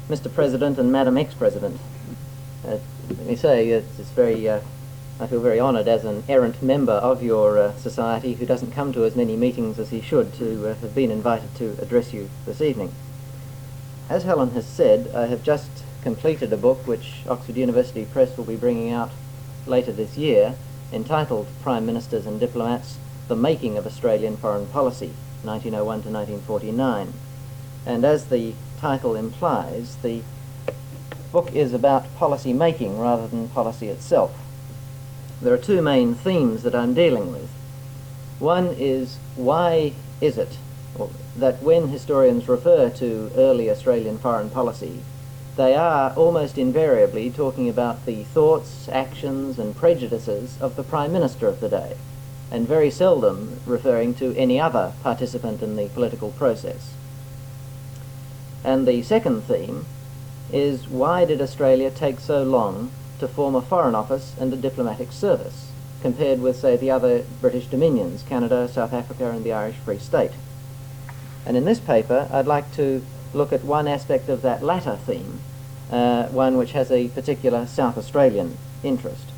Mr. President and Madam Ex-President. Let me say, it's very, I feel very honoured as an errant member of your society who doesn't come to as many meetings as he should to have been invited to address you this evening. As Helen has said, I have just completed a book which Oxford University Press will be bringing out later this year, entitled Prime Ministers and Diplomats, The Making of Australian Foreign Policy, 1901 to 1949. And as the title implies, the book is about policy making rather than policy itself. There are two main themes that I'm dealing with. One is, why is it that when historians refer to early Australian foreign policy, they are almost invariably talking about the thoughts, actions and prejudices of the Prime Minister of the day, and very seldom referring to any other participant in the political process. And the second theme is, why did Australia take so long to form a Foreign Office and a diplomatic service, compared with, say, the other British dominions, Canada, South Africa and the Irish Free State? And in this paper I'd like to look at one aspect of that latter theme, one which has a particular South Australian interest.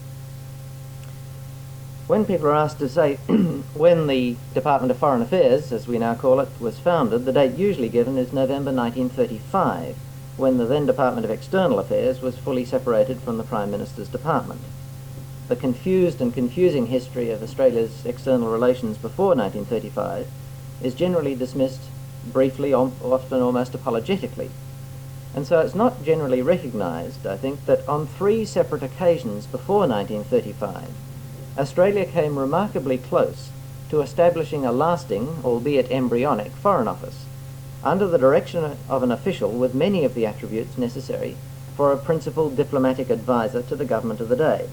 When people are asked to say when the Department of Foreign Affairs, as we now call it, was founded, the date usually given is November 1935, when the then Department of External Affairs was fully separated from the Prime Minister's department. The confused and confusing history of Australia's external relations before 1935 is generally dismissed briefly, often almost apologetically. And so it's not generally recognised, I think, that on three separate occasions before 1935, Australia came remarkably close to establishing a lasting, albeit embryonic, Foreign Office, under the direction of an official with many of the attributes necessary for a principal diplomatic advisor to the government of the day.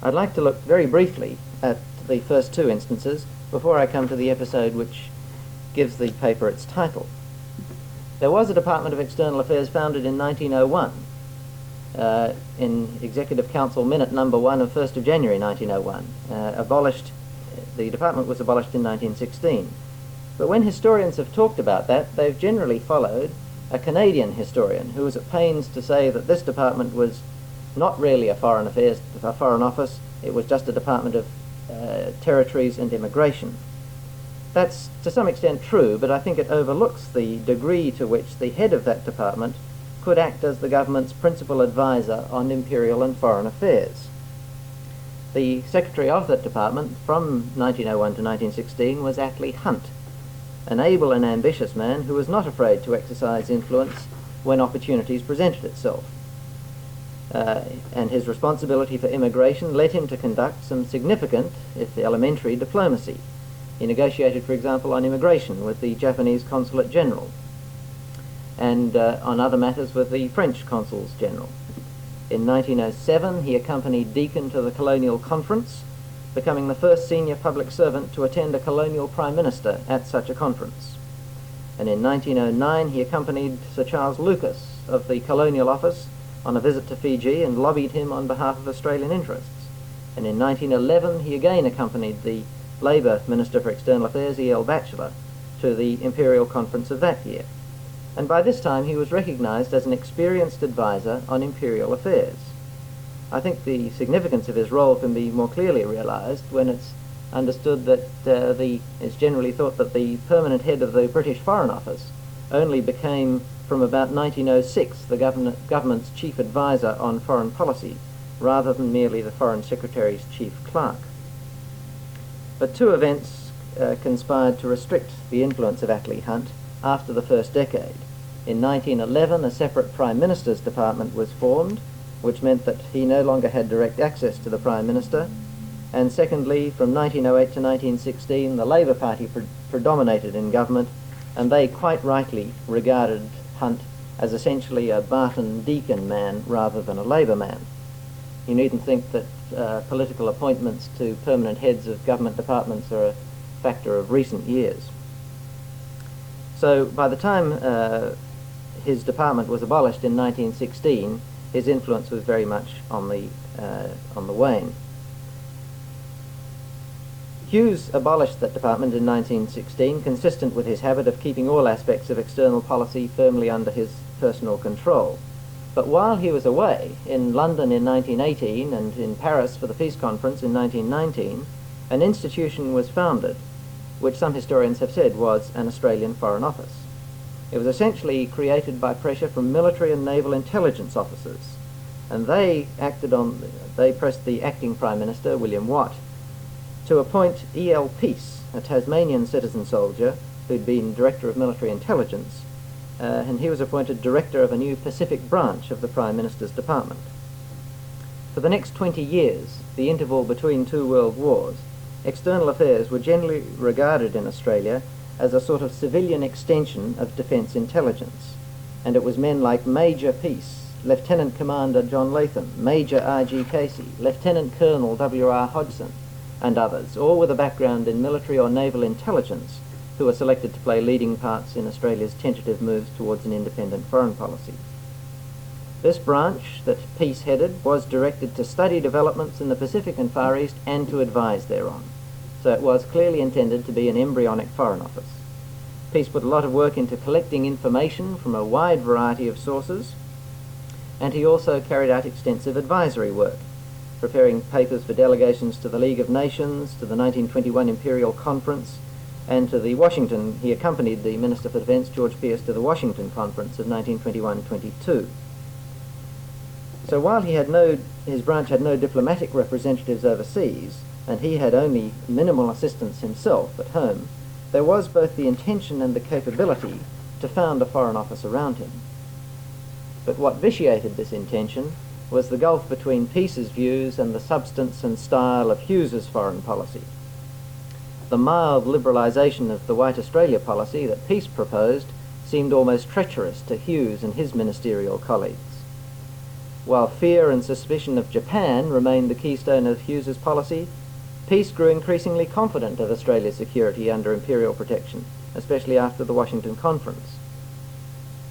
I'd like to look very briefly at the first two instances before I come to the episode which gives the paper its title. There was a Department of External Affairs founded in 1901, in Executive Council Minute number 1 of 1st of January 1901. The department was abolished in 1916. But when historians have talked about that, they've generally followed a Canadian historian who was at pains to say that this department was not really a foreign office, it was just a department of territories and immigration. That's to some extent true, but I think it overlooks the degree to which the head of that department could act as the government's principal advisor on imperial and foreign affairs. The secretary of that department from 1901 to 1916 was Attlee Hunt, an able and ambitious man who was not afraid to exercise influence when opportunities presented itself. And his responsibility for immigration led him to conduct some significant, if elementary, diplomacy. He negotiated, for example, on immigration with the Japanese Consulate General, and on other matters with the French Consuls General. In 1907 he accompanied Deakin to the Colonial Conference, becoming the first senior public servant to attend a colonial Prime Minister at such a conference. And in 1909 he accompanied Sir Charles Lucas of the Colonial Office on a visit to Fiji and lobbied him on behalf of Australian interests. And in 1911 he again accompanied the Labour Minister for External Affairs, E.L. Batchelor, to the Imperial Conference of that year. And by this time he was recognised as an experienced advisor on imperial affairs. I think the significance of his role can be more clearly realised when it's understood that it's generally thought that the permanent head of the British Foreign Office only became, from about 1906, the government's chief advisor on foreign policy, rather than merely the Foreign Secretary's chief clerk. But two events conspired to restrict the influence of Attlee Hunt after the first decade. In 1911, a separate Prime Minister's department was formed, which meant that he no longer had direct access to the Prime Minister. And secondly, from 1908 to 1916, the Labour Party predominated in government, and they quite rightly regarded Hunt as essentially a Barton-Deakin man rather than a Labour man. You needn't think that political appointments to permanent heads of government departments are a factor of recent years. So by the time his department was abolished in 1916, his influence was very much on the wane. Hughes abolished that department in 1916, consistent with his habit of keeping all aspects of external policy firmly under his personal control. But while he was away, in London in 1918 and in Paris for the Peace Conference in 1919, an institution was founded, which some historians have said was an Australian Foreign Office. It was essentially created by pressure from military and naval intelligence officers, and they pressed the acting Prime Minister, William Watt, to appoint E.L. Peace, a Tasmanian citizen soldier who'd been Director of Military Intelligence, and he was appointed Director of a new Pacific branch of the Prime Minister's Department. For the next 20 years, the interval between two world wars, external affairs were generally regarded in Australia as a sort of civilian extension of defence intelligence, and it was men like Major Peace, Lieutenant Commander John Latham, Major R.G. Casey, Lieutenant Colonel W.R. Hodgson, and others, all with a background in military or naval intelligence, who were selected to play leading parts in Australia's tentative moves towards an independent foreign policy. This branch that Peace headed was directed to study developments in the Pacific and Far East and to advise thereon. So it was clearly intended to be an embryonic foreign office. Peace put a lot of work into collecting information from a wide variety of sources, and he also carried out extensive advisory work, preparing papers for delegations to the League of Nations, to the 1921 Imperial Conference, and to the Washington. He accompanied the Minister for Defence, George Pearce, to the Washington Conference of 1921-22. So while his branch had no diplomatic representatives overseas, and he had only minimal assistance himself at home, there was both the intention and the capability to found a foreign office around him. But what vitiated this intention was the gulf between Peace's views and the substance and style of Hughes's foreign policy. The mild liberalisation of the White Australia policy that Peace proposed seemed almost treacherous to Hughes and his ministerial colleagues, while fear and suspicion of Japan remained the keystone of Hughes's policy. Peace grew increasingly confident of Australia's security under imperial protection, especially after the Washington Conference.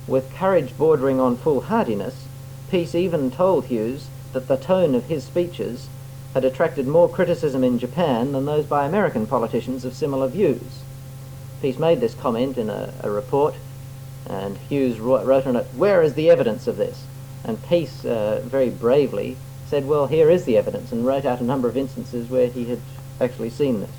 With courage bordering on foolhardiness, Peace even told Hughes that the tone of his speeches had attracted more criticism in Japan than those by American politicians of similar views. Peace made this comment in a report, and Hughes wrote on it, "Where is the evidence of this?" And Peace very bravely said, "Well, here is the evidence," and wrote out a number of instances where he had actually seen this.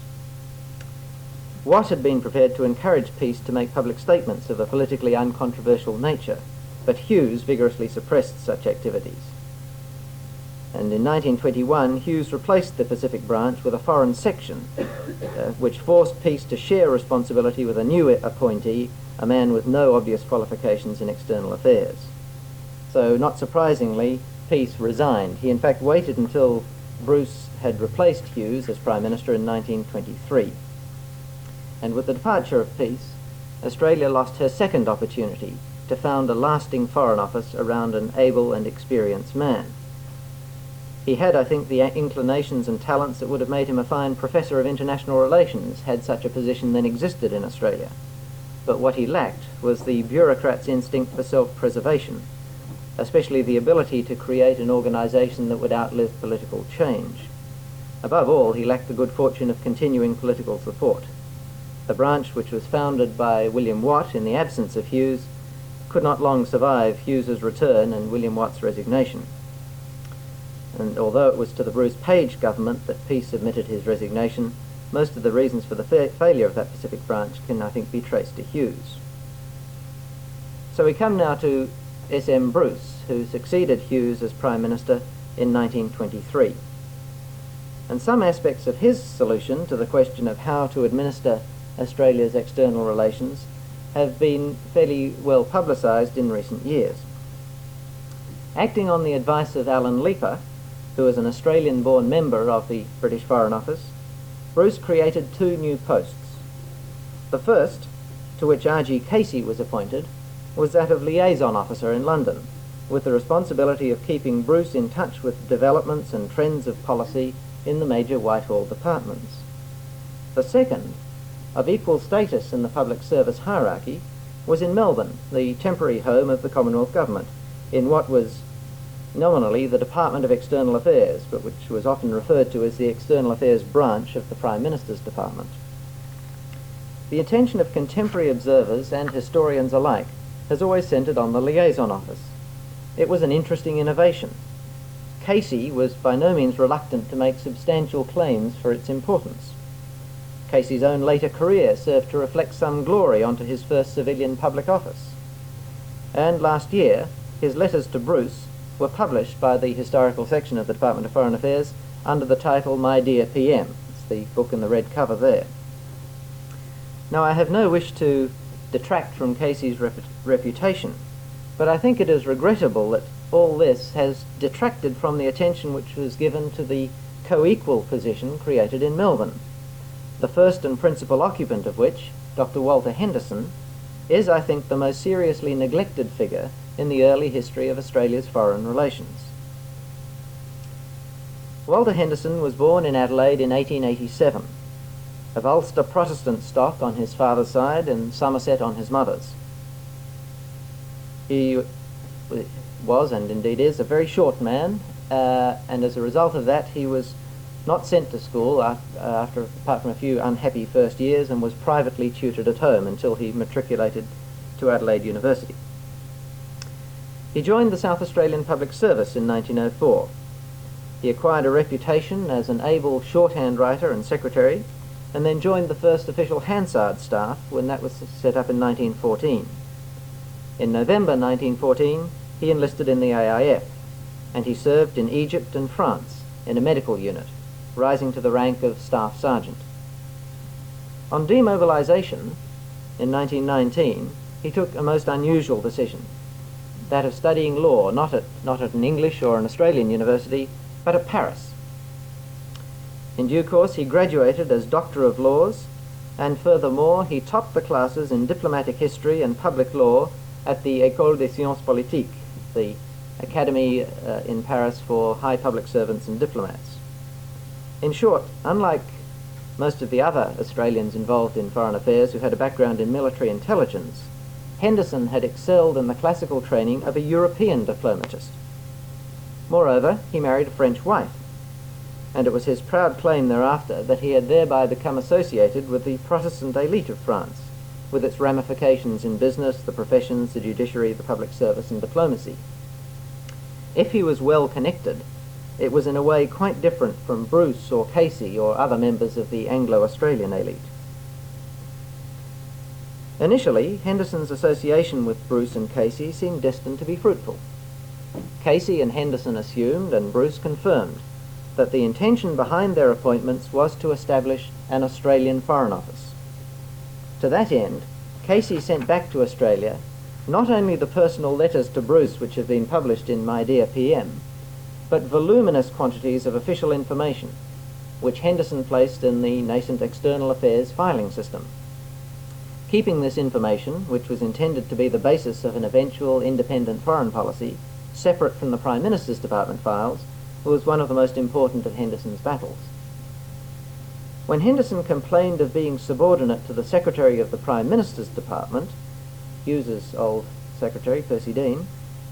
Watt had been prepared to encourage Peace to make public statements of a politically uncontroversial nature, but Hughes vigorously suppressed such activities. And in 1921, Hughes replaced the Pacific branch with a foreign section, which forced Peace to share responsibility with a new appointee, a man with no obvious qualifications in external affairs. So, not surprisingly, Peace resigned. He in fact waited until Bruce had replaced Hughes as Prime Minister in 1923. And with the departure of Peace, Australia lost her second opportunity to found a lasting foreign office around an able and experienced man. He had, I think, the inclinations and talents that would have made him a fine professor of international relations had such a position then existed in Australia. But what he lacked was the bureaucrat's instinct for self-preservation, especially the ability to create an organisation that would outlive political change. Above all, he lacked the good fortune of continuing political support. The branch, which was founded by William Watt in the absence of Hughes, could not long survive Hughes's return and William Watt's resignation. And although it was to the Bruce Page government that Peace submitted his resignation, most of the reasons for the failure of that Pacific branch can, I think, be traced to Hughes. So we come now to S.M. Bruce, who succeeded Hughes as Prime Minister in 1923. And some aspects of his solution to the question of how to administer Australia's external relations have been fairly well publicised in recent years. Acting on the advice of Alan Leaper, who was an Australian-born member of the British Foreign Office, Bruce created two new posts. The first, to which R.G. Casey was appointed, was that of liaison officer in London, with the responsibility of keeping Bruce in touch with developments and trends of policy in the major Whitehall departments. The second, of equal status in the public service hierarchy, was in Melbourne, the temporary home of the Commonwealth Government, in what was nominally the Department of External Affairs, but which was often referred to as the External Affairs branch of the Prime Minister's Department. The attention of contemporary observers and historians alike has always centred on the liaison office. It was an interesting innovation. Casey was by no means reluctant to make substantial claims for its importance. Casey's own later career served to reflect some glory onto his first civilian public office. And last year, his letters to Bruce were published by the historical section of the Department of Foreign Affairs under the title My Dear PM. It's the book in the red cover there. Now, I have no wish to detract from Casey's reputation, but I think it is regrettable that all this has detracted from the attention which was given to the co-equal position created in Melbourne, the first and principal occupant of which, Dr. Walter Henderson, is, I think, the most seriously neglected figure in the early history of Australia's foreign relations. Walter Henderson was born in Adelaide in 1887, of Ulster Protestant stock on his father's side and Somerset on his mother's. He was, and indeed is, a very short man, and as a result of that he was not sent to school apart from a few unhappy first years, and was privately tutored at home until he matriculated to Adelaide University. He joined the South Australian Public Service in 1904. He acquired a reputation as an able shorthand writer and secretary, and then joined the first official Hansard staff when that was set up in 1914. In November 1914, he enlisted in the AIF, and he served in Egypt and France in a medical unit, rising to the rank of Staff Sergeant. On demobilisation in 1919, he took a most unusual decision, that of studying law not at an English or an Australian university, but at Paris. In due course, he graduated as Doctor of Laws, and furthermore, he topped the classes in diplomatic history and public law at the École des Sciences Politiques, the academy in Paris for high public servants and diplomats. In short, unlike most of the other Australians involved in foreign affairs who had a background in military intelligence, Henderson had excelled in the classical training of a European diplomatist. Moreover, he married a French wife, and it was his proud claim thereafter that he had thereby become associated with the Protestant elite of France, with its ramifications in business, the professions, the judiciary, the public service, and diplomacy. If he was well connected, it was in a way quite different from Bruce or Casey or other members of the Anglo-Australian elite. Initially, Henderson's association with Bruce and Casey seemed destined to be fruitful. Casey and Henderson assumed, and Bruce confirmed, that the intention behind their appointments was to establish an Australian Foreign Office. To that end, Casey sent back to Australia not only the personal letters to Bruce which have been published in My Dear PM, but voluminous quantities of official information, which Henderson placed in the nascent External Affairs filing system. Keeping this information, which was intended to be the basis of an eventual independent foreign policy, separate from the Prime Minister's Department files, was one of the most important of Henderson's battles. When Henderson complained of being subordinate to the Secretary of the Prime Minister's Department, Hughes's old secretary, Percy Dean,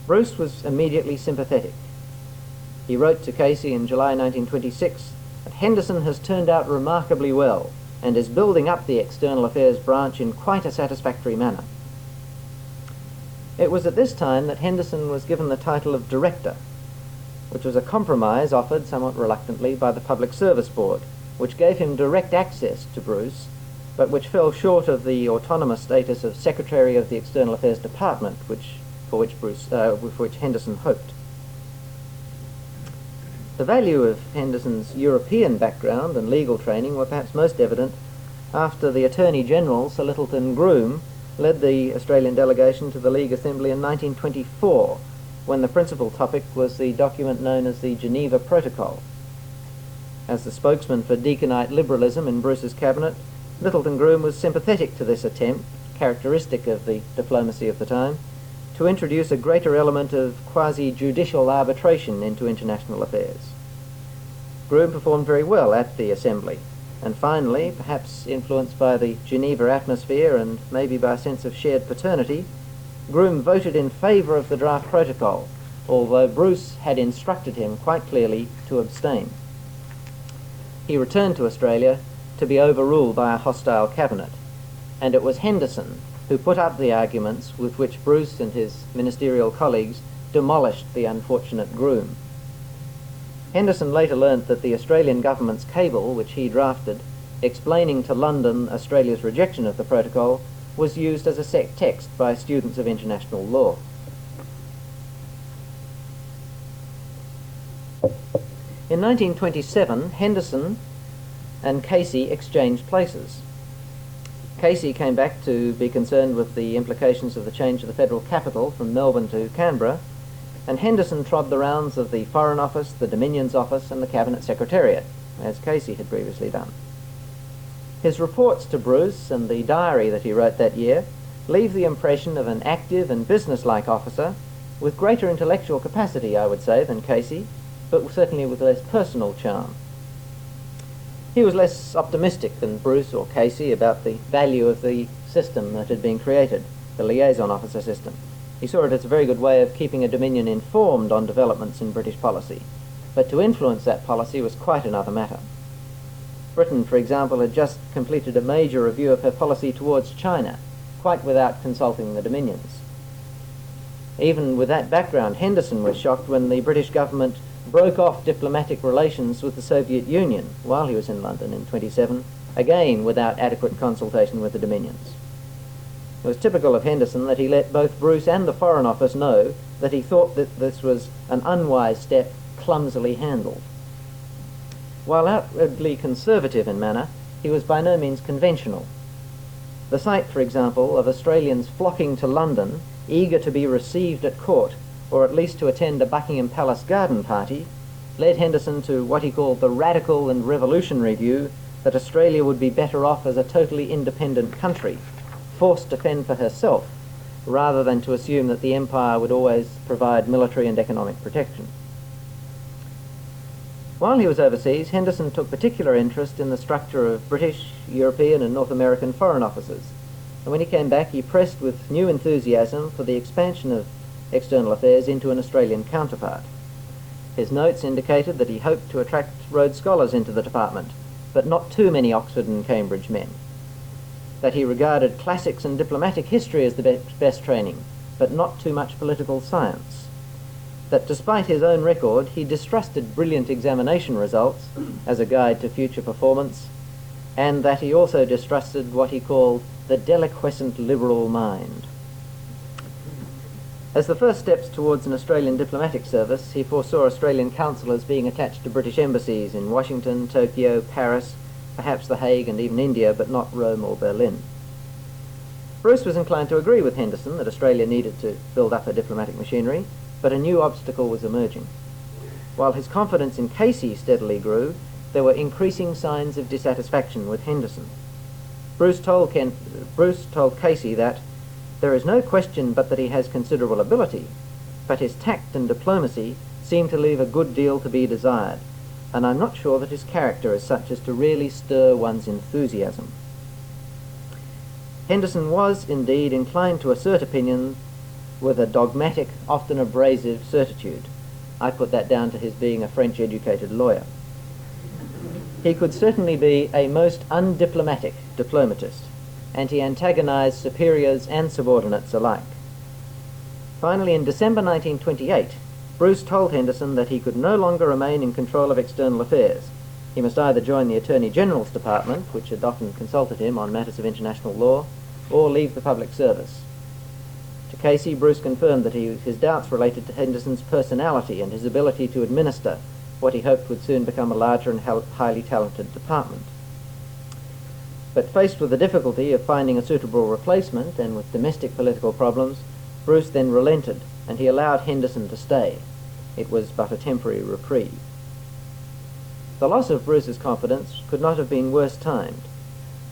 Bruce was immediately sympathetic. He wrote to Casey in July 1926 that Henderson has turned out remarkably well and is building up the External Affairs branch in quite a satisfactory manner. It was at this time that Henderson was given the title of Director, which was a compromise offered somewhat reluctantly by the Public Service Board, which gave him direct access to Bruce, but which fell short of the autonomous status of Secretary of the External Affairs Department, for which Henderson hoped. The value of Henderson's European background and legal training were perhaps most evident after the Attorney General, Sir Lyttelton Groom, led the Australian delegation to the League Assembly in 1924, when the principal topic was the document known as the Geneva Protocol. As the spokesman for deaconite liberalism in Bruce's cabinet, Lyttelton Groom was sympathetic to this attempt, characteristic of the diplomacy of the time, to introduce a greater element of quasi-judicial arbitration into international affairs. Groom performed very well at the Assembly, and finally, perhaps influenced by the Geneva atmosphere and maybe by a sense of shared paternity, Groom voted in favour of the draft protocol, although Bruce had instructed him quite clearly to abstain. He returned to Australia to be overruled by a hostile cabinet, and it was Henderson who put up the arguments with which Bruce and his ministerial colleagues demolished the unfortunate groom. Henderson later learnt that the Australian government's cable, which he drafted, explaining to London Australia's rejection of the protocol, was used as a text by students of international law. In 1927, Henderson and Casey exchanged places. Casey came back to be concerned with the implications of the change of the federal capital from Melbourne to Canberra, and Henderson trod the rounds of the Foreign Office, the Dominion's Office, and the Cabinet Secretariat, as Casey had previously done. His reports to Bruce and the diary that he wrote that year leave the impression of an active and businesslike officer with greater intellectual capacity, I would say, than Casey, but certainly with less personal charm. He was less optimistic than Bruce or Casey about the value of the system that had been created, the liaison officer system. He saw it as a very good way of keeping a Dominion informed on developments in British policy, but to influence that policy was quite another matter. Britain, for example, had just completed a major review of her policy towards China, quite without consulting the Dominions. Even with that background, Henderson was shocked when the British government broke off diplomatic relations with the Soviet Union while he was in London in 27, again without adequate consultation with the Dominions. It was typical of Henderson that he let both Bruce and the Foreign Office know that he thought that this was an unwise step, clumsily handled. While outwardly conservative in manner, he was by no means conventional. The sight, for example, of Australians flocking to London, eager to be received at court, or at least to attend a Buckingham Palace garden party, led Henderson to what he called the radical and revolutionary view that Australia would be better off as a totally independent country, forced to fend for herself, rather than to assume that the empire would always provide military and economic protection. While he was overseas, Henderson took particular interest in the structure of British, European and North American foreign offices, and when he came back he pressed with new enthusiasm for the expansion of external affairs into an Australian counterpart. His notes indicated that he hoped to attract Rhodes Scholars into the department, but not too many Oxford and Cambridge men. That he regarded classics and diplomatic history as the best training, but not too much political science. That despite his own record, he distrusted brilliant examination results as a guide to future performance, and that he also distrusted what he called the deliquescent liberal mind. As the first steps towards an Australian diplomatic service, he foresaw Australian counsellors being attached to British embassies in Washington, Tokyo, Paris, perhaps The Hague and even India, but not Rome or Berlin. Bruce was inclined to agree with Henderson that Australia needed to build up her diplomatic machinery, but a new obstacle was emerging. While his confidence in Casey steadily grew, there were increasing signs of dissatisfaction with Henderson. Bruce told Casey that there is no question but that he has considerable ability, but his tact and diplomacy seem to leave a good deal to be desired, and I'm not sure that his character is such as to really stir one's enthusiasm. Henderson was, indeed, inclined to assert opinion with a dogmatic, often abrasive certitude. I put that down to his being a French-educated lawyer. He could certainly be a most undiplomatic diplomatist, and he antagonized superiors and subordinates alike. Finally, in December 1928, Bruce told Henderson that he could no longer remain in control of external affairs. He must either join the Attorney General's Department, which had often consulted him on matters of international law, or leave the public service. To Casey, Bruce confirmed that his doubts related to Henderson's personality and his ability to administer what he hoped would soon become a larger and highly talented department. But faced with the difficulty of finding a suitable replacement and with domestic political problems, Bruce then relented and he allowed Henderson to stay. It was but a temporary reprieve. The loss of Bruce's confidence could not have been worse timed,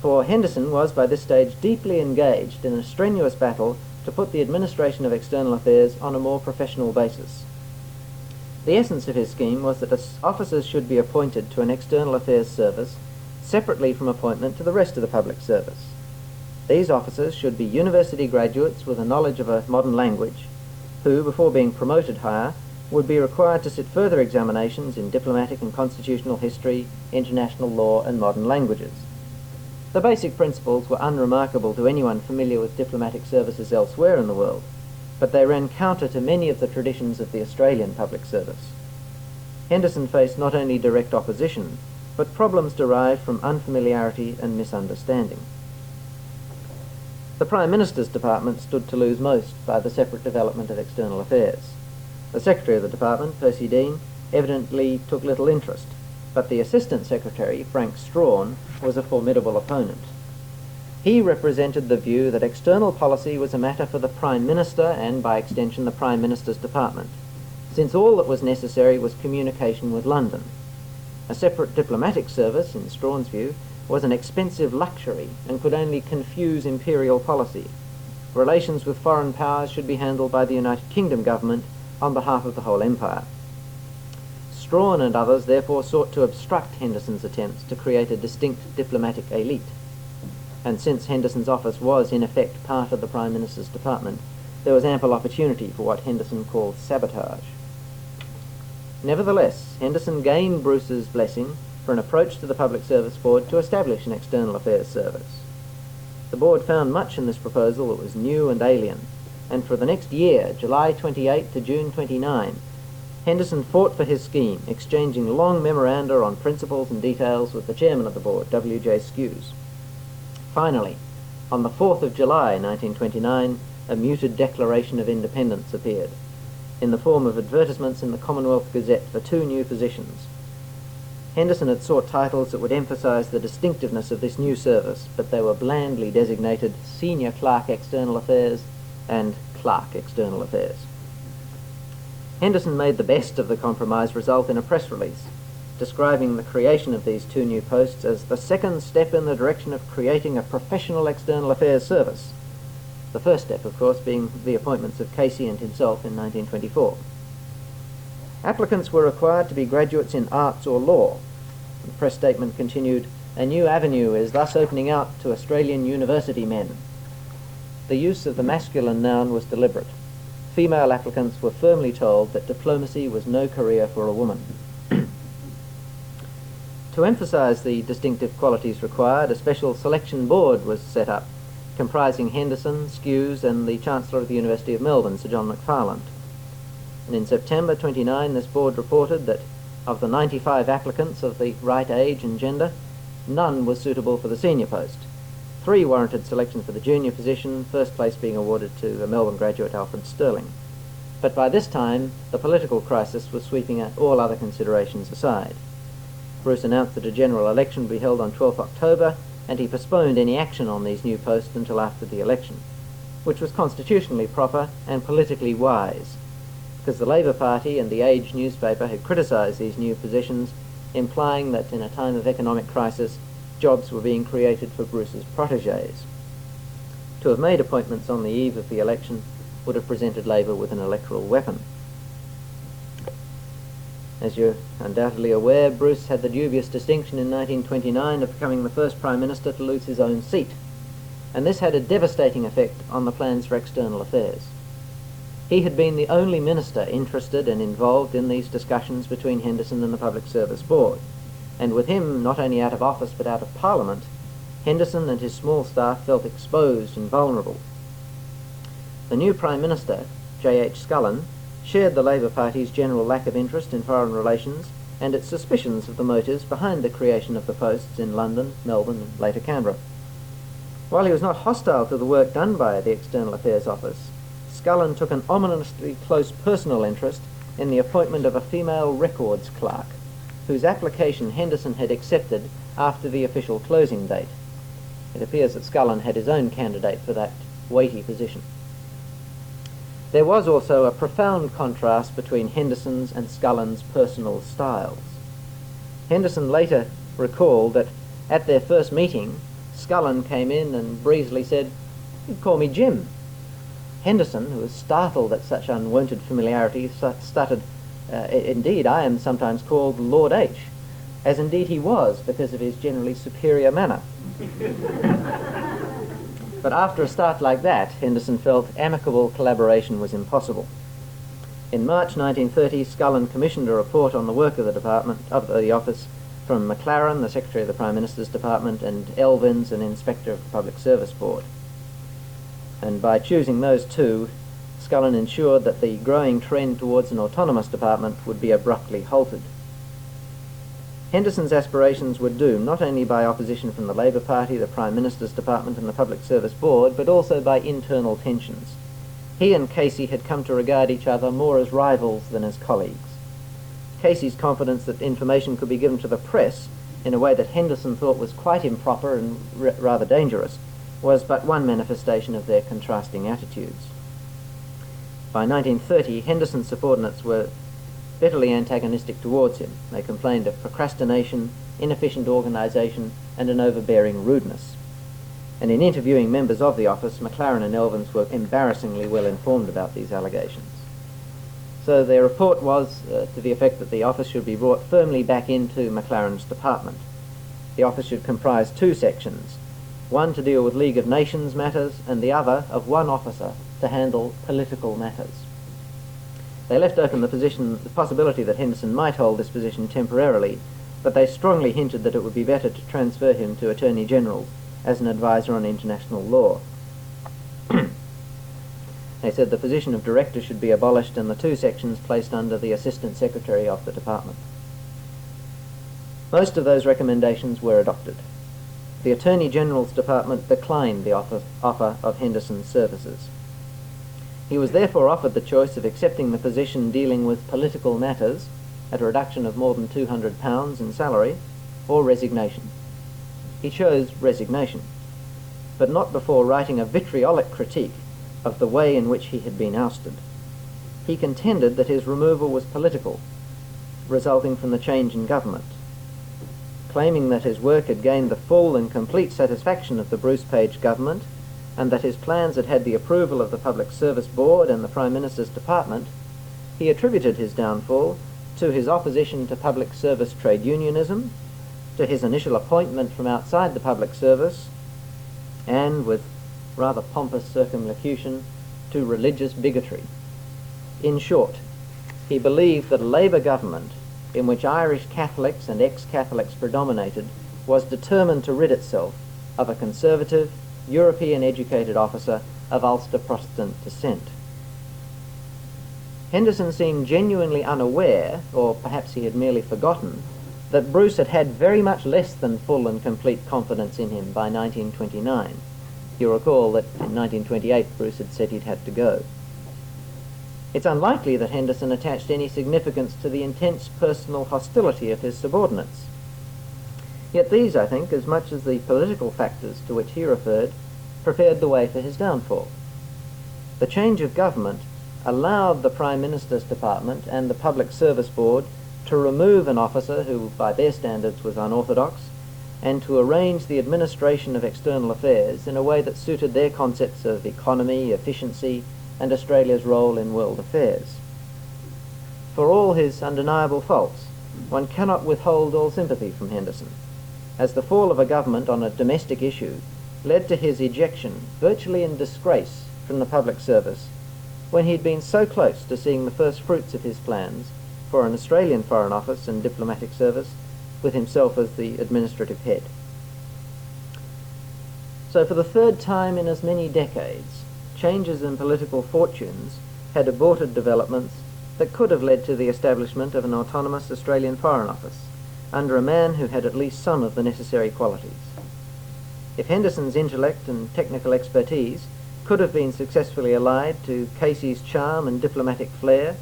for Henderson was by this stage deeply engaged in a strenuous battle to put the administration of external affairs on a more professional basis. The essence of his scheme was that officers should be appointed to an external affairs service separately from appointment to the rest of the public service. These officers should be university graduates with a knowledge of a modern language, who, before being promoted higher, would be required to sit further examinations in diplomatic and constitutional history, international law and modern languages. The basic principles were unremarkable to anyone familiar with diplomatic services elsewhere in the world, but they ran counter to many of the traditions of the Australian public service. Henderson faced not only direct opposition, but problems derived from unfamiliarity and misunderstanding. The Prime Minister's department stood to lose most by the separate development of external affairs. The Secretary of the Department, Percy Dean, evidently took little interest, but the Assistant Secretary, Frank Strawn, was a formidable opponent. He represented the view that external policy was a matter for the Prime Minister and, by extension, the Prime Minister's department, since all that was necessary was communication with London. A separate diplomatic service, in Strawn's view, was an expensive luxury and could only confuse imperial policy. Relations with foreign powers should be handled by the United Kingdom government on behalf of the whole empire. Strawn and others therefore sought to obstruct Henderson's attempts to create a distinct diplomatic elite. And since Henderson's office was in effect part of the Prime Minister's department, there was ample opportunity for what Henderson called sabotage. Nevertheless, Henderson gained Bruce's blessing for an approach to the Public Service Board to establish an external affairs service. The board found much in this proposal that was new and alien, and for the next year, July 28 to June 29, Henderson fought for his scheme, exchanging long memoranda on principles and details with the chairman of the board, W.J. Skews. Finally, on the 4th of July 1929, a muted declaration of independence appeared, in the form of advertisements in the Commonwealth Gazette for 2 new positions. Henderson had sought titles that would emphasise the distinctiveness of this new service, but they were blandly designated Senior Clerk External Affairs and Clerk External Affairs. Henderson made the best of the compromise result in a press release, describing the creation of these 2 new posts as the second step in the direction of creating a professional external affairs service. The first step, of course, being the appointments of Casey and himself in 1924. Applicants were required to be graduates in arts or law. The press statement continued, "A new avenue is thus opening out to Australian university men." The use of the masculine noun was deliberate. Female applicants were firmly told that diplomacy was no career for a woman. To emphasise the distinctive qualities required, a special selection board was set up, comprising Henderson, Skews, and the Chancellor of the University of Melbourne, Sir John McFarland. And in September 29, this board reported that of the 95 applicants of the right age and gender, none was suitable for the senior post. 3 warranted selection for the junior position, first place being awarded to a Melbourne graduate, Alfred Sterling. But by this time, the political crisis was sweeping all other considerations aside. Bruce announced that a general election would be held on 12th October, and he postponed any action on these new posts until after the election, which was constitutionally proper and politically wise, because the Labour Party and the Age newspaper had criticised these new positions, implying that in a time of economic crisis, jobs were being created for Bruce's protégés. To have made appointments on the eve of the election would have presented Labour with an electoral weapon. As you're undoubtedly aware, Bruce had the dubious distinction in 1929 of becoming the first Prime Minister to lose his own seat, and this had a devastating effect on the plans for external affairs. He had been the only minister interested and involved in these discussions between Henderson and the Public Service Board, and with him not only out of office but out of Parliament, Henderson and his small staff felt exposed and vulnerable. The new Prime Minister, J.H. Scullin, shared the Labour Party's general lack of interest in foreign relations and its suspicions of the motives behind the creation of the posts in London, Melbourne, and later Canberra. While he was not hostile to the work done by the External Affairs Office, Scullin took an ominously close personal interest in the appointment of a female records clerk, whose application Henderson had accepted after the official closing date. It appears that Scullin had his own candidate for that weighty position. There was also a profound contrast between Henderson's and Scullin's personal styles. Henderson later recalled that at their first meeting, Scullin came in and breezily said, "You'd call me Jim." Henderson, who was startled at such unwonted familiarity, stuttered, "Indeed, I am sometimes called Lord H," as indeed he was because of his generally superior manner. But after a start like that, Henderson felt amicable collaboration was impossible. In March 1930, Scullin commissioned a report on the work of the office from Maclaren, the Secretary of the Prime Minister's Department, and Elvins, an Inspector of the Public Service Board. And by choosing those two, Scullin ensured that the growing trend towards an autonomous department would be abruptly halted. Henderson's aspirations were doomed not only by opposition from the Labour Party, the Prime Minister's Department and the Public Service Board, but also by internal tensions. He and Casey had come to regard each other more as rivals than as colleagues. Casey's confidence that information could be given to the press in a way that Henderson thought was quite improper and rather dangerous was but one manifestation of their contrasting attitudes. By 1930, Henderson's subordinates were bitterly antagonistic towards him. They complained of procrastination, inefficient organisation, and an overbearing rudeness. And in interviewing members of the office, Maclaren and Elvins were embarrassingly well informed about these allegations. So their report was to the effect that the office should be brought firmly back into Maclaren's department. The office should comprise two sections, one to deal with League of Nations matters and the other of one officer to handle political matters. They left open the possibility that Henderson might hold this position temporarily, but they strongly hinted that it would be better to transfer him to Attorney General as an advisor on international law. They said the position of director should be abolished and the two sections placed under the Assistant Secretary of the Department. Most of those recommendations were adopted. The Attorney General's Department declined the offer of Henderson's services. He was therefore offered the choice of accepting the position dealing with political matters at a reduction of more than £200 in salary, or resignation. He chose resignation, but not before writing a vitriolic critique of the way in which he had been ousted. He contended that his removal was political, resulting from the change in government. Claiming that his work had gained the full and complete satisfaction of the Bruce Page government, and that his plans had had the approval of the Public Service Board and the Prime Minister's Department, he attributed his downfall to his opposition to public service trade unionism, to his initial appointment from outside the public service, and, with rather pompous circumlocution, to religious bigotry. In short, he believed that a Labour government in which Irish Catholics and ex-Catholics predominated was determined to rid itself of a conservative, European-educated officer of Ulster Protestant descent. Henderson seemed genuinely unaware, or perhaps he had merely forgotten, that Bruce had had very much less than full and complete confidence in him by 1929. You'll recall that in 1928 Bruce had said he'd had to go. It's unlikely that Henderson attached any significance to the intense personal hostility of his subordinates. Yet these, I think, as much as the political factors to which he referred, prepared the way for his downfall. The change of government allowed the Prime Minister's Department and the Public Service Board to remove an officer who, by their standards, was unorthodox, and to arrange the administration of external affairs in a way that suited their concepts of economy, efficiency, and Australia's role in world affairs. For all his undeniable faults, one cannot withhold all sympathy from Henderson, as the fall of a government on a domestic issue led to his ejection, virtually in disgrace, from the public service, when he had been so close to seeing the first fruits of his plans for an Australian Foreign Office and diplomatic service, with himself as the administrative head. So for the third time in as many decades, changes in political fortunes had aborted developments that could have led to the establishment of an autonomous Australian Foreign Office, under a man who had at least some of the necessary qualities. If Henderson's intellect and technical expertise could have been successfully allied to Casey's charm and diplomatic flair,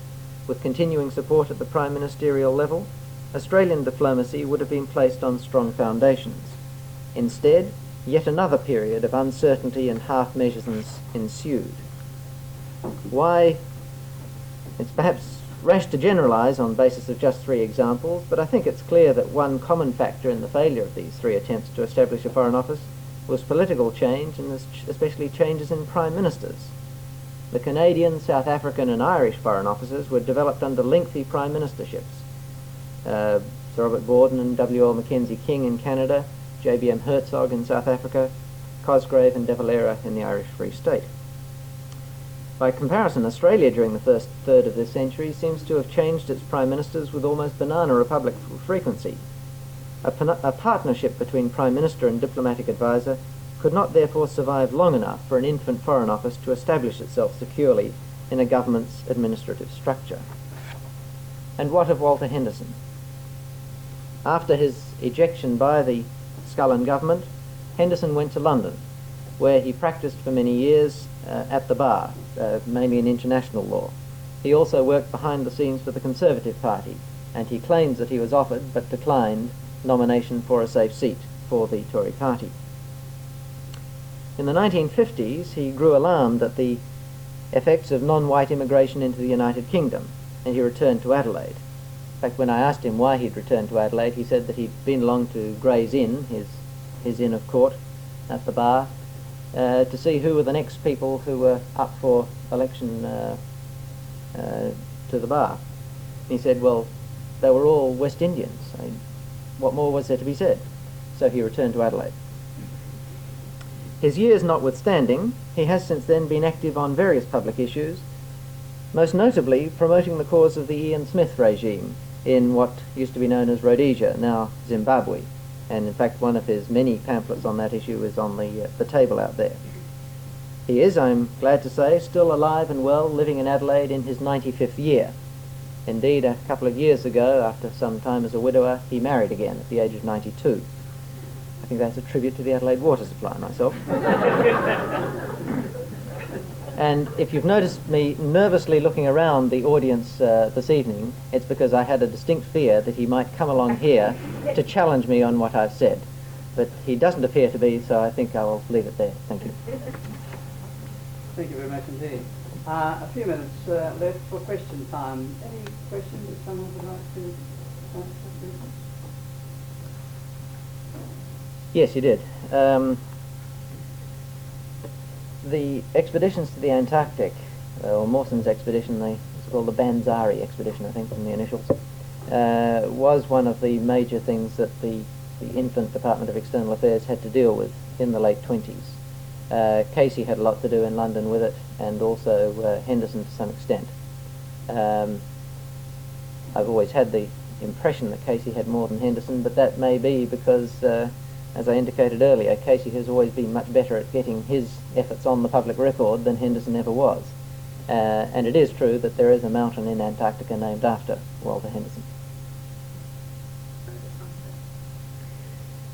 with continuing support at the prime ministerial level, Australian diplomacy would have been placed on strong foundations. Instead, yet another period of uncertainty and half-measures ensued. Why? It's perhaps rash to generalise on the basis of just three examples, but I think it's clear that one common factor in the failure of these three attempts to establish a Foreign Office was political change, and especially changes in prime ministers. The Canadian, South African and Irish Foreign Offices were developed under lengthy prime ministerships. Sir Robert Borden and W.L. Mackenzie King in Canada, J.B.M. Herzog in South Africa, Cosgrave and De Valera in the Irish Free State. By comparison, Australia during the first third of this century seems to have changed its prime ministers with almost banana republic frequency. A partnership between Prime Minister and diplomatic advisor could not therefore survive long enough for an infant Foreign Office to establish itself securely in a government's administrative structure. And what of Walter Henderson? After his ejection by the Scullin government, Henderson went to London, where he practiced for many years at the bar, mainly in international law. He also worked behind the scenes for the Conservative Party, and he claims that he was offered but declined nomination for a safe seat for the Tory party. In the 1950s, he grew alarmed at the effects of non-white immigration into the United Kingdom, and he returned to Adelaide. In fact, when I asked him why he'd returned to Adelaide, he said that he'd been along to Gray's Inn, his inn of court at the bar, to see who were the next people who were up for election to the bar. And he said, well, they were all West Indians. I mean, what more was there to be said? So he returned to Adelaide. His years notwithstanding, he has since then been active on various public issues, most notably promoting the cause of the Ian Smith regime in what used to be known as Rhodesia, now Zimbabwe. And in fact, one of his many pamphlets on that issue is on the table out there. He is, I'm glad to say, still alive and well, living in Adelaide in his 95th year. Indeed, a couple of years ago, after some time as a widower, he married again at the age of 92. I think that's a tribute to the Adelaide water supply myself. And if you've noticed me nervously looking around the audience this evening, it's because I had a distinct fear that he might come along here to challenge me on what I've said. But he doesn't appear to be, so I think I'll leave it there. Thank you. Thank you very much indeed. A few minutes left for question time. Any questions that someone would like to ask? Yes, you did. The expeditions to the Antarctic, or Mawson's expedition, it's called the Banzari expedition, I think, from the initials, was one of the major things that the infant Department of External Affairs had to deal with in the late 20s. Casey had a lot to do in London with it, and also Henderson to some extent. I've always had the impression that Casey had more than Henderson, but that may be because, as I indicated earlier, Casey has always been much better at getting his efforts on the public record than Henderson ever was. And it is true that there is a mountain in Antarctica named after Walter Henderson.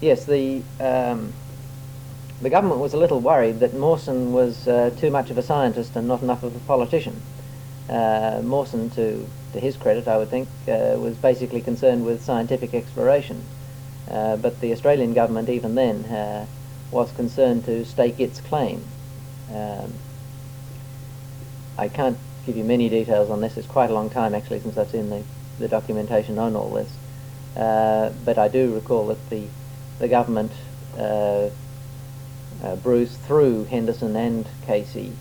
Yes, the government was a little worried that Mawson was too much of a scientist and not enough of a politician. Mawson, to his credit, I would think, was basically concerned with scientific exploration. But the Australian government, even then, was concerned to stake its claim. I can't give you many details on this. It's quite a long time, actually, since I've seen the documentation on all this. But I do recall that the government, Bruce, through Henderson and Casey,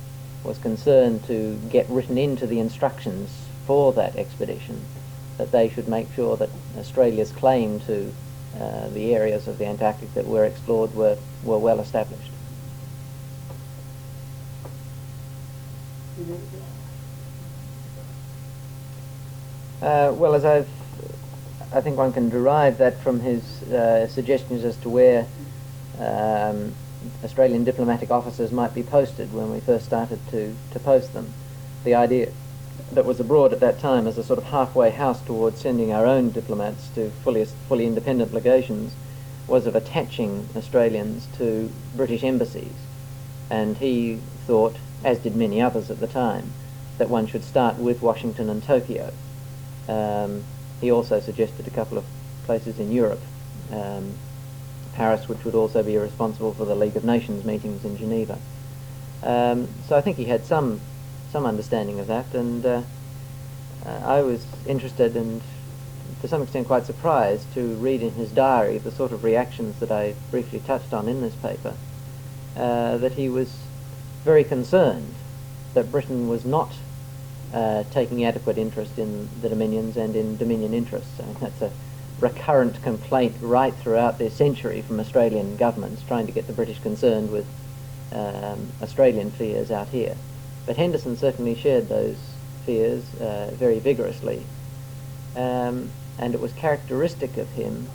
was concerned to get written into the instructions for that expedition that they should make sure that Australia's claim to the areas of the Antarctic that were explored were well established. Well, as I think one can derive that from his suggestions as to where Australian diplomatic officers might be posted when we first started to post them. The idea that was abroad at that time as a sort of halfway house towards sending our own diplomats to fully independent legations was of attaching Australians to British embassies. And he thought, as did many others at the time, that one should start with Washington and Tokyo. He also suggested a couple of places in Europe, Paris, which would also be responsible for the League of Nations meetings in Geneva. So I think he had some understanding of that, and I was interested and to some extent quite surprised to read in his diary the sort of reactions that I briefly touched on in this paper, that he was very concerned that Britain was not taking adequate interest in the Dominions and in Dominion interests. And that's a recurrent complaint right throughout this century from Australian governments trying to get the British concerned with Australian fears out here. But Henderson certainly shared those fears very vigorously, and it was characteristic of him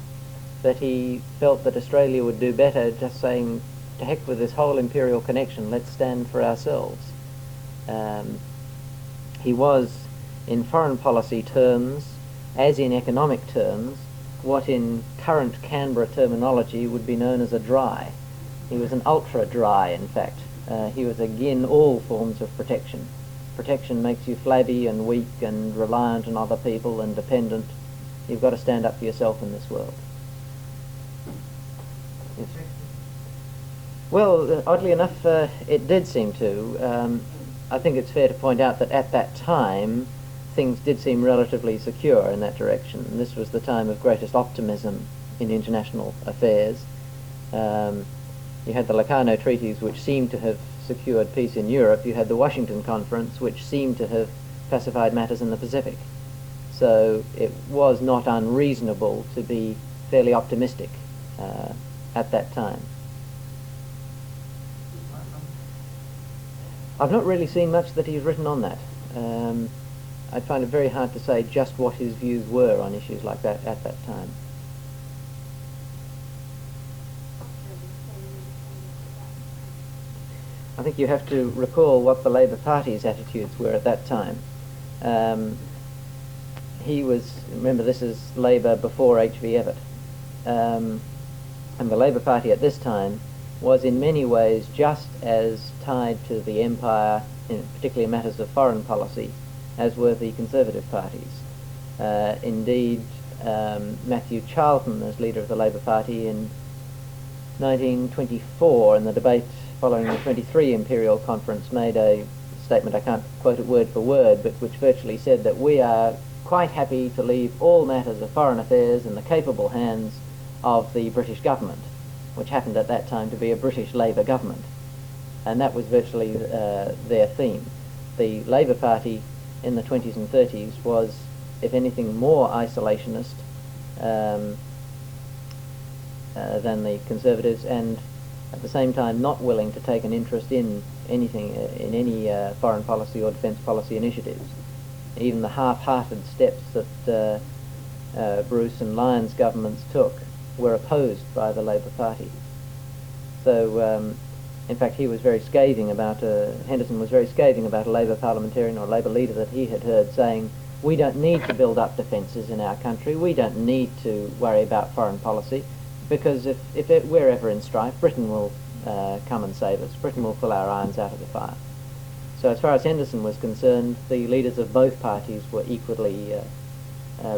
that he felt that Australia would do better just saying, to heck with this whole imperial connection, let's stand for ourselves. He was, in foreign policy terms, as in economic terms, what in current Canberra terminology would be known as a dry. He was an ultra-dry, in fact. He was again all forms of protection. Protection makes you flabby and weak and reliant on other people and dependent. You've got to stand up for yourself in this world. Yes. Well, oddly enough, it did seem to. I think it's fair to point out that at that time, things did seem relatively secure in that direction. And this was the time of greatest optimism in international affairs. You had the Locarno treaties, which seemed to have secured peace in Europe. You had the Washington Conference, which seemed to have pacified matters in the Pacific. So it was not unreasonable to be fairly optimistic at that time. I've not really seen much that he's written on that. I find it very hard to say just what his views were on issues like that at that time. I think you have to recall what the Labour Party's attitudes were at that time. He was, remember this is Labour before H.V. Evatt, and the Labour Party at this time was in many ways just as tied to the empire, particularly in matters of foreign policy, as were the Conservative parties. Indeed, Matthew Charlton, as leader of the Labour Party in 1924, in the debate following the 23 Imperial Conference, made a statement, I can't quote it word for word, but which virtually said that we are quite happy to leave all matters of foreign affairs in the capable hands of the British government, which happened at that time to be a British Labour government. And that was virtually their theme. The Labour Party in the 20s and 30s was, if anything, more isolationist than the Conservatives, and at the same time not willing to take an interest in anything, in any foreign policy or defence policy initiatives. Even the half-hearted steps that Bruce and Lyons governments took were opposed by the Labour Party. So, in fact, he was very scathing about, Henderson was very scathing about a Labour parliamentarian or Labour leader that he had heard saying, we don't need to build up defences in our country, we don't need to worry about foreign policy, because if we're ever in strife, Britain will come and save us, Britain will pull our irons out of the fire. So as far as Henderson was concerned, the leaders of both parties were equally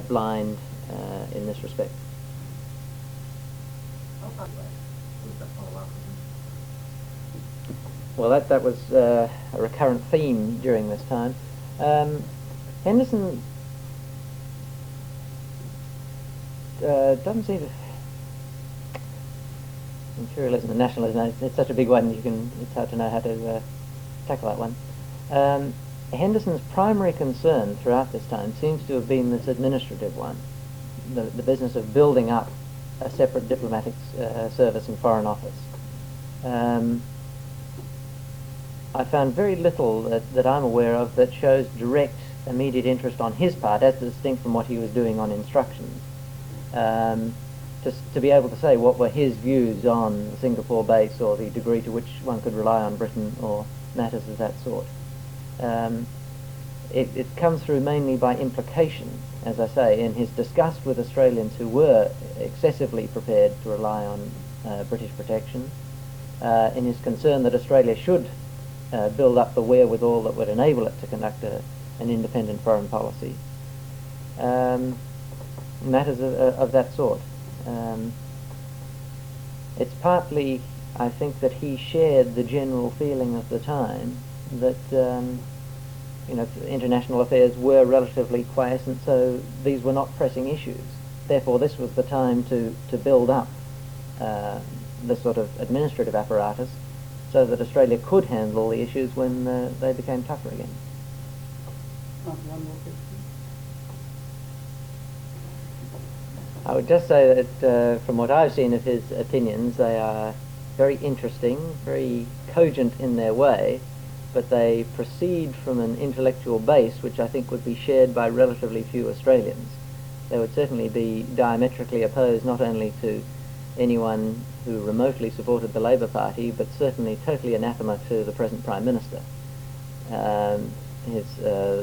blind in this respect. Well, that was a recurrent theme during this time. Henderson doesn't seem to... Imperialism and nationalism, it's such a big one, it's hard to know how to tackle that one. Henderson's primary concern throughout this time seems to have been this administrative one, the business of building up a separate diplomatic service and foreign office. I found very little that I'm aware of that shows direct, immediate interest on his part, as distinct from what he was doing on instructions. Just to be able to say what were his views on the Singapore base or the degree to which one could rely on Britain or matters of that sort. It comes through mainly by implication, as I say, in his disgust with Australians who were excessively prepared to rely on British protection, in his concern that Australia should build up the wherewithal that would enable it to conduct an independent foreign policy. Matters of that sort. It's partly, I think, that he shared the general feeling of the time that international affairs were relatively quiescent, so these were not pressing issues. Therefore, this was the time to build up this sort of administrative apparatus so that Australia could handle the issues when they became tougher again. One more question. I would just say that from what I've seen of his opinions, they are very interesting, very cogent in their way, but they proceed from an intellectual base which I think would be shared by relatively few Australians. they would certainly be diametrically opposed not only to anyone who remotely supported the Labour Party, but certainly totally anathema to the present Prime Minister. His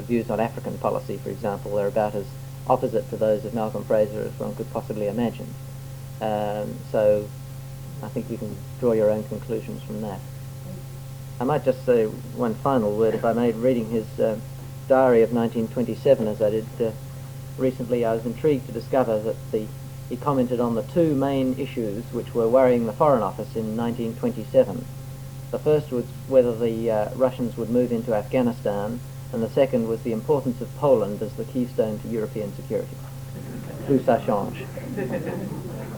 views on African policy, for example, are about as opposite to those of Malcolm Fraser as one could possibly imagine. So I think you can draw your own conclusions from that. I might just say one final word, if I may. Reading his diary of 1927, as I did recently, I was intrigued to discover that he commented on the two main issues which were worrying the Foreign Office in 1927. The first was whether the Russians would move into Afghanistan, and the second was the importance of Poland as the keystone to European security. Tout ça change.